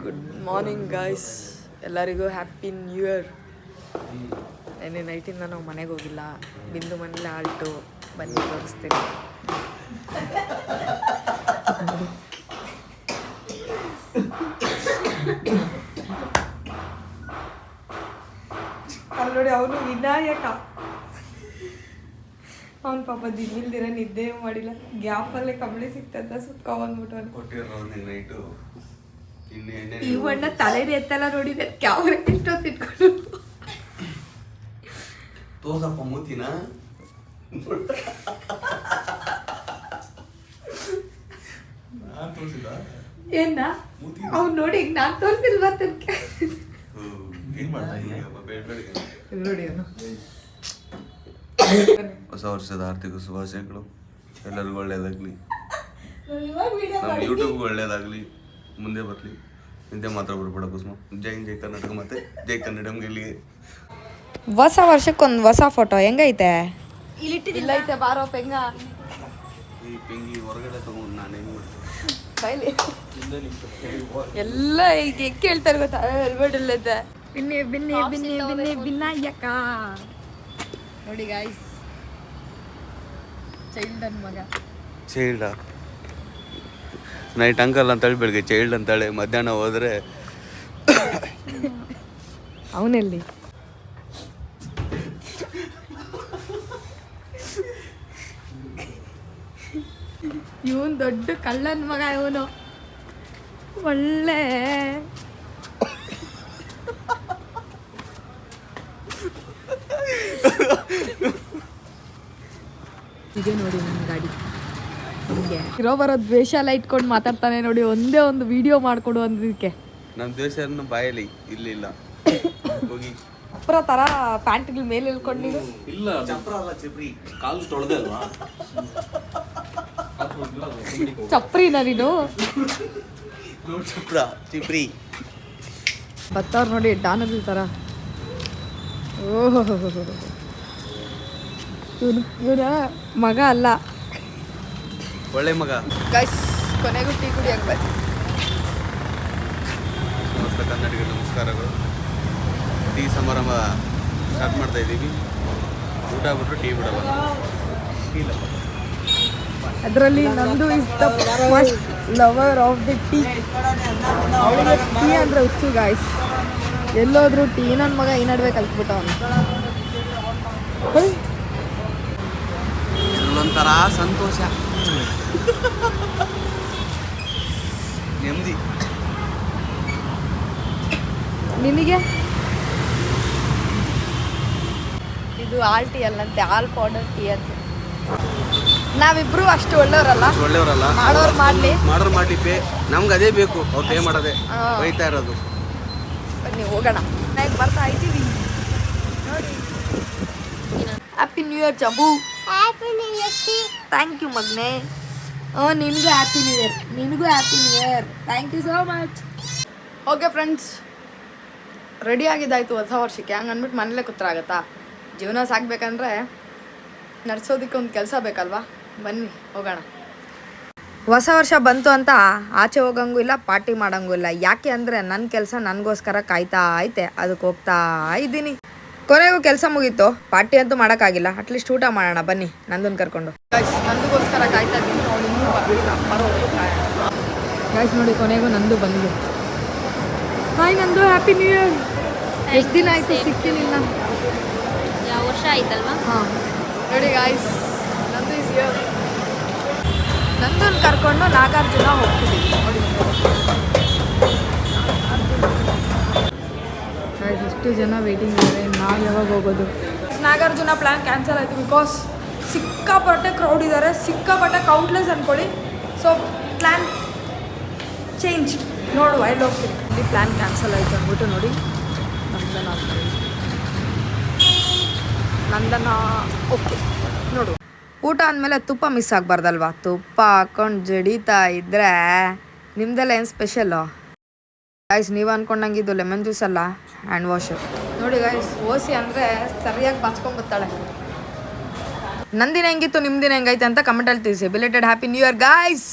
Good morning guys, ಎಲ್ಲರಿಗೂ happy new year. ನೆನ್ನೆ ನೈಟಿಂದ ನಾವು ಮನೆಗೆ ಹೋಗಿಲ್ಲ, ಬಿಂದು ಮನೇಲಿ ಆಲ್ಟು. ಬನ್ನಿ ತೋರಿಸ್ತೀನಿ. ಅಲ್ಲಿ ನೋಡಿ, ಅವನು ವಿನಾಯಕ. ಅವನು ಪಾಪ ದಿನಿಲ್ದಿರ ನಿದ್ದೆ ಮಾಡಿಲ್ಲ, ಗ್ಯಾಪಲ್ಲೇ ಕಂಬಳಿ ಸಿಕ್ತಂತ ಸುತ್ಕೊಂಡ್ಬಿಟ್ಟು ಈ ಬಣ್ಣ ತಲೆನೇ ಎತ್ತಲ್ಲ. ನೋಡಿದೆ ಕ್ಯಾಮ್ರಾ ಎಷ್ಟೊತ್ತು ಇಟ್ಕೊಂಡು ತೋರ್ಸಪ್ಪ ಮೂತಿನ ಏನ ಅವ್ನು ನೋಡಿ ನಾನ್ ತೋರ್ಸಿಲ್ವಾ ನೋಡಿ. ಹೊಸ ವರ್ಷದ ಆರ್ಥಿಕ ಶುಭಾಶಯಗಳು. ಎಲ್ಲರಿಗೂ ಒಳ್ಳೇದಾಗ್ಲಿ, ನಮ್ಮ ಯೂಟ್ಯೂಬ್ಗೆ ಒಳ್ಳೇದಾಗ್ಲಿ, ಮುಂದೆ ಬರಲಿ. ಇಂತೆ ಮಾತ್ರ ಬರ್ಬೇಡ ಕುಸುಮ. ಜೈ ಜೈ ಕರ್ನಾಟಕ, ಮತ್ತೆ ಜೈ ಕನ್ನಡ ಗೆಲ್ಲಿಗೆ. ಹೊಸ ವರ್ಷಕ್ಕೊಂದು ಹೊಸ ಫೋಟೋ ಹೆಂಗೈತೆ? ಇಲ್ಲೈತೆ ಬಾರೋ ಪೆಂಗ. ಈ ಪೆಂಗಿ ಹೊರಗಡೆ ತಗೊಂಡು ನಾನು ಹೆಂಗ್ ಎಲ್ಲ ಈಗ ಕೇಳ್ತಾರೆ ಗೊತ್ತಾ? ಬಿನ್ನೈತೆ ಬಿನ್ನಿ ಬಿನ್ನಿ ಬಿನ್ನಿ ಬಿನ್ನಿ ವಿನಾಯಕ. ನೋಡಿ ಗಾಯ್ಸ್, ಚೈಲ್ಡ್ ಅನ್ ಮಗ. ಚೈಲ್ಡ ನೈಟ್ ಅಂಕಲ್ ಅಂತಾಳೆ, ಬೆಳಗ್ಗೆ ಚೈಲ್ಡ್ ಅಂತಾಳೆ, ಮಧ್ಯಾಹ್ನ ಹೋದ್ರೆ ಅವನೆಲ್ಲಿ ಇವನ್ ದೊಡ್ಡ ಕಳ್ಳನ್ ಮಗ. ಇವನು ಒಳ್ಳೆ ಇದೆ ನೋಡಿ ನನ್ನ ಗಾಡಿ. ಹಿಂಗೆ ಇರೋ ಬರೋ ದ್ವೇಷ ಎಲ್ಲ ಇಟ್ಕೊಂಡು ಮಾತಾಡ್ತಾನೆ ನೋಡಿ. ಒಂದೇ ಒಂದು ವಿಡಿಯೋ ಮಾಡ್ಕೊಡು ಅಂದಿದ್ದಕ್ಕೆ ನಮ್ಮ ದ್ವೇಷ ಬಾಯಲ್ಲಿ ಇಲ್ಲ ಹೋಗಿ ಅಪ್ಪರ ತರ ಪ್ಯಾಂಟ್ಗಳ ಮೇಲೆ ಇಳ್ಕೊಂಡು ನೀನು. ಇಲ್ಲ ಚಪ್ರ ಅಲ್ಲ, ಚಪ್ರಿ. ಕಾಲು ತೊಳೆದೆ ಅಲ್ವಾ? ಚಪ್ರಿನ ನೀನು? ಚಪ್ರ ಚಿಪ್ರಿ ಬತ್ತವ್ರು ನೋಡಿ ಡಾನಲ್ ತರ. ಓಹೋ, ಇವನ ಮಗ ಅಲ್ಲ, ಒಳ್ಳೆ ಮಗ. ಗೈಸ್, ಕೊನೆಗೂ ಟೀ ಕುಡಿಯಕ್ಕೆ ಬನ್ನಿ. ಸಮಸ್ತ ಕನ್ನಡಿಗರಿಗೆ ನಮಸ್ಕಾರಗಳು. ಟೀ ಸಮಾರಂಭ ಸ್ಟಾರ್ಟ್ ಮಾಡ್ತಾ ಇದ್ದೀವಿ. ಊಟ ಬಿಟ್ಟರು ಟೀ ಬಿಡಲ್ಲ. ಅದರಲ್ಲಿ ನಂದು is the first lover of the tea. ಅವಳಿಗೆ ಟೀ ಅಂದರೆ ಹುಚ್ಚು ಗಾಯ್ಸ್. ಎಲ್ಲೋದ್ರು ಟೀ. ನನ್ನ ಮಗ ಈ ನಡುವೆ ಕಲ್ತ್ಬಿಟ್ಟ ಅವನು. ಒಂಥರ ಸಂತೋಷ, ನೆಮ್ಮದಿ. ನಿನಗೆ ಇದು ಹಾಲ್ ಟೀ ಅಲ್ಲಂತೆ, ಹಾಲ್ ಪೌಡರ್ ಟೀ ಅಂತ. ನಾವಿಬ್ರು ಅಷ್ಟು ಒಳ್ಳೆಯವರಲ್ಲ. ಮಾಡೋರು ಮಾಡ್ಲಿ ಪೇ. ನಮ್ಗೆ ಅದೇ ಬೇಕು, ಅವ್ರು ಪೇ ಮಾಡೋದೇ ಬೈತಾ ಇರೋದು. ಬನ್ನಿ ಹೋಗೋಣ. ನೈಟ್ ಬರ್ತಾ ಇದ್ದೀವಿ ನೋಡಿ. Happy new year Jambu. Thank you ಮಗ್ನೆ. ನಿನಗೂ happy new year. Thank you so much. Okay friends, ready ಆಗಿದ್ದಾಯ್ತು ಹೊಸ ವರ್ಷಕ್ಕೆ. ಹಂಗೆ ಅಂದ್ಬಿಟ್ಟು ಮನೇಲೇ ಕೂತ್ರಾಗತ್ತಾ? ಜೀವನ ಸಾಕ್ಬೇಕಂದ್ರೆ ನಡ್ಸೋದಕ್ಕೆ ಒಂದು ಕೆಲಸ ಬೇಕಲ್ವಾ? ಬನ್ನಿ ಹೋಗೋಣ. ಹೊಸ ವರ್ಷ ಬಂತು ಅಂತ ಆಚೆ ಹೋಗಂಗೂ ಇಲ್ಲ, ಪಾರ್ಟಿ ಮಾಡೋಂಗೂ ಇಲ್ಲ. ಯಾಕೆ ಅಂದರೆ ನನ್ನ ಕೆಲಸ ನನಗೋಸ್ಕರ ಕಾಯ್ತಾ ಐತೆ, ಅದಕ್ಕೆ ಹೋಗ್ತಾ ಇದ್ದೀನಿ. ಕೊನೆಗೂ ಕೆಲಸ ಮುಗೀತು, ಪಾರ್ಟಿ ಅಂತೂ ಮಾಡೋಕ್ಕಾಗಿಲ್ಲ. ಅಟ್ಲೀಸ್ಟ್ ಊಟ ಮಾಡೋಣ ಬನ್ನಿ, ನಂದನ್ನು ಕರ್ಕೊಂಡು. ನಂದುಗೋಸ್ಕರ ಕಾಯ್ತಾ ಇದ್ದೀನಿ. ಅವಳು ಇನ್ನೂ ಬರಲಿಲ್ಲ, ಬರೋದು ಗಾಯ್ಸ್. ನೋಡಿ, ಕೊನೆಗೂ ನಂದು ಬಂದು. ಹಾಯ್ ನಂದು, ಹ್ಯಾಪಿ ನ್ಯೂ ಇಯರ್. ಎಷ್ಟು ದಿನ ಆಯಿತು ಸಿಕ್ಕಿಲ್ಲ. ಯಾವ ವರ್ಷ ಆಯ್ತಲ್ವಾ? ಹಾಂ ನೋಡಿ ಗಾಯ್ಸ್, ನಂದು ಇಸ್ ಇಯರ್. ನಂದನ್ನು ಕರ್ಕೊಂಡು ನಾಗಾರ್ಜುನ ಹೋಗ್ತಿದ್ದೀವಿ ನೋಡಿ. ಗಾಯ್ಸ್, ಎಷ್ಟು ಜನ ವೇಟಿಂಗ್ ಇದ್ದಾರೆ. ನಾವು ಯಾವಾಗ ಹೋಗೋದು? ನಾಗಾರ್ಜುನ ಪ್ಲ್ಯಾನ್ ಕ್ಯಾನ್ಸಲ್ ಆಯಿತು. ಬಿಕಾಸ್ ಸಿಕ್ಕಾಪಟ್ಟೆ ಕ್ರೌಡ್ ಇದ್ದಾರೆ, ಸಿಕ್ಕಾಪಟ್ಟೆ ಕೌಂಟ್ಲೆಸ್ ಅಂದ್ಕೊಳ್ಳಿ. So plan change. ನೋಡುವ ಎಲ್ಲಿ ಹೋಗ್ತೀವಿ. ಇಲ್ಲಿ ಪ್ಲ್ಯಾನ್ ಕ್ಯಾನ್ಸಲ್ ಆಯಿತು ಅಂದ್ಬಿಟ್ಟು ನೋಡಿ. ನಂದನ ಓಕೆ ನೋಡು. ಊಟ ಅಂದಮೇಲೆ ತುಪ್ಪ ಮಿಸ್ ಆಗಬಾರ್ದಲ್ವಾ? ತುಪ್ಪ ಹಾಕೊಂಡು ಜಡಿತಾ ಇದ್ದರೆ ನಿಮ್ದೆಲ್ಲ ಏನು ಸ್ಪೆಷಲ್ಲು ಗಾಯ್ಸ್? ನೀವು ಅಂದ್ಕೊಂಡಂಗೆ ಇದು ಲೆಮನ್ ಜ್ಯೂಸ್ ಅಲ್ಲ, ಹ್ಯಾಂಡ್ ವಾಶು. ನೋಡಿ ಗಾಯ್ಸ್, ಓಸಿ ಅಂದರೆ ಸರಿಯಾಗಿ ಬಾಚ್ಕೊಂಡ್ಬರ್ತಾಳೆ. ನಂದಿನ ಹೆಂಗಿತ್ತು, ನಿಮ್ದಿನ ಹೆಂಗೈತೆ ಅಂತ ಕಮೆಂಟಲ್ಲಿ ತಿಳಿಸಿ. Belated happy new year guys.